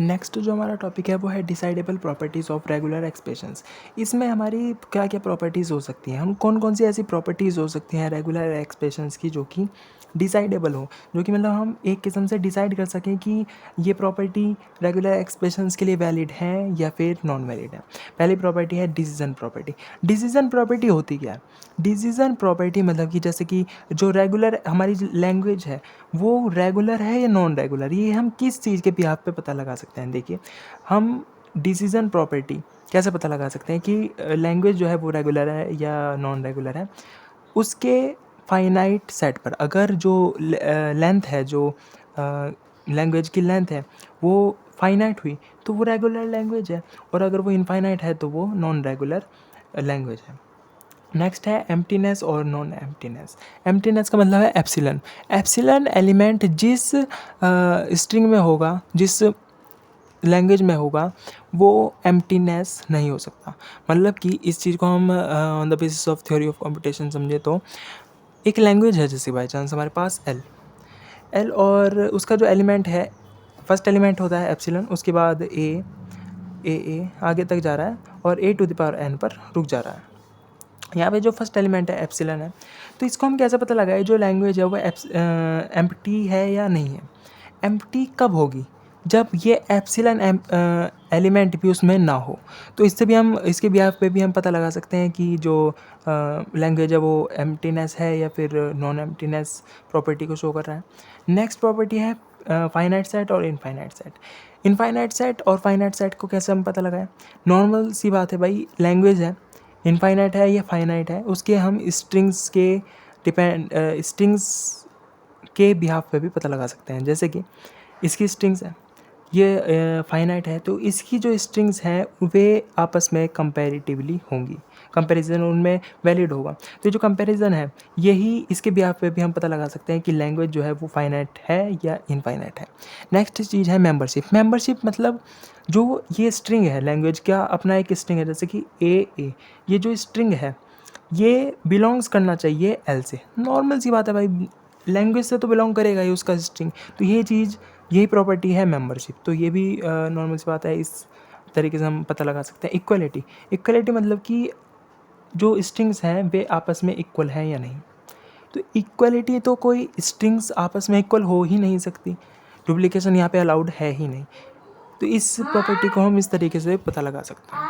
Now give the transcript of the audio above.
Next जो हमारा topic है वो है decidable properties of regular expressions. इसमें हमारी क्या क्या प्रॉपर्टीज़ हो सकती हैं, हम कौन कौन सी ऐसी प्रॉपर्टीज़ हो सकती हैं रेगुलर एक्सप्रेशंस की जो कि डिसाइडेबल हो, जो कि मतलब हम एक किस्म से डिसाइड कर सकें कि ये प्रॉपर्टी रेगुलर एक्सप्रेशंस के लिए वैलिड है या फिर नॉन वैलिड है। पहली प्रॉपर्टी है डिसीजन प्रॉपर्टी। डिसीजन प्रॉपर्टी होती क्या है? डिसीजन प्रॉपर्टी मतलब कि जैसे कि जो रेगुलर हमारी लैंग्वेज है वो रेगुलर है या नॉन रेगुलर, ये हम किस चीज़ के बिहाफ पे पता लगा सकते हैं। देखिए, हम डिसीजन प्रॉपर्टी कैसे पता लगा सकते हैं कि लैंग्वेज जो है वो रेगुलर है या नॉन रेगुलर है। उसके फाइनाइट सेट पर अगर जो लेंथ है, जो लैंग्वेज की लेंथ है वो फाइनाइट हुई तो वो रेगुलर लैंग्वेज है, और अगर वो इनफाइनाइट है तो वो नॉन रेगुलर लैंग्वेज है। नेक्स्ट है एम्प्टीनेस और नॉन एम्प्टीनेस। एम्प्टीनेस का मतलब है एप्सिलन। एप्सिलन एलिमेंट जिस स्ट्रिंग में होगा, जिस लैंग्वेज में होगा, वो एम्प्टीनेस नहीं हो सकता। मतलब कि इस चीज़ को हम on the basis of theory of computation समझे तो एक लैंग्वेज है जैसे बाई चांस हमारे पास एल और उसका जो एलिमेंट है, फर्स्ट एलिमेंट होता है एप्सिलन, उसके बाद ए आगे तक जा रहा है और ए टू द पावर एन पर रुक जा रहा है। यहाँ पे जो फर्स्ट एलिमेंट है एप्सिलन है, तो इसको हम कैसे पता लगाए जो लैंग्वेज है वो एम्प्टी है या नहीं है। एम्प्टी कब होगी? जब ये एप्सिलन एलिमेंट भी उसमें ना हो। तो इससे भी हम, इसके बिहाफ पे भी हम पता लगा सकते हैं कि जो लैंग्वेज है वो एम्प्टीनेस है या फिर नॉन एम्प्टीनेस प्रॉपर्टी को शो कर रहा है। नेक्स्ट प्रॉपर्टी है फाइनाइट सेट और इनफाइनाइट सेट। इनफाइनाइट सेट और फाइनाइट सेट को कैसे हम पता लगाएं? नॉर्मल सी बात है भाई, लैंग्वेज है, इनफाइनाइट है या फाइनाइट है, उसके हम स्ट्रिंग्स के बिहाफ पे भी पता लगा सकते हैं। जैसे कि इसकी स्ट्रिंग्स है, ये फाइनाइट है, तो इसकी जो स्ट्रिंग्स हैं वे आपस में कंपैरेटिवली होंगी, कंपैरिजन उनमें वैलिड होगा। तो जो कंपैरिजन है यही इसके बिहाफ पे भी हम पता लगा सकते हैं कि लैंग्वेज जो है वो फाइनाइट है या इनफाइनाइट है। नेक्स्ट चीज़ है मेंबरशिप। मेंबरशिप मतलब जो ये स्ट्रिंग है, लैंग्वेज का अपना एक स्ट्रिंग है, जैसे कि ए, ये जो स्ट्रिंग है ये बिलोंग्स करना चाहिए एल से। नॉर्मल सी बात है भाई, लैंग्वेज से तो बिलोंग करेगा ही उसका स्ट्रिंग। तो ये चीज़, यही प्रॉपर्टी है मेंबरशिप। तो ये भी नॉर्मल सी बात है, इस तरीके से हम पता लगा सकते हैं। इक्वलिटी, इक्वलिटी मतलब कि जो स्ट्रिंग्स हैं वे आपस में इक्वल हैं या नहीं। तो इक्वलिटी तो कोई स्ट्रिंग्स आपस में इक्वल हो ही नहीं सकती, डुप्लीकेशन यहाँ पे अलाउड है ही नहीं। तो इस प्रॉपर्टी को हम इस तरीके से पता लगा सकते हैं।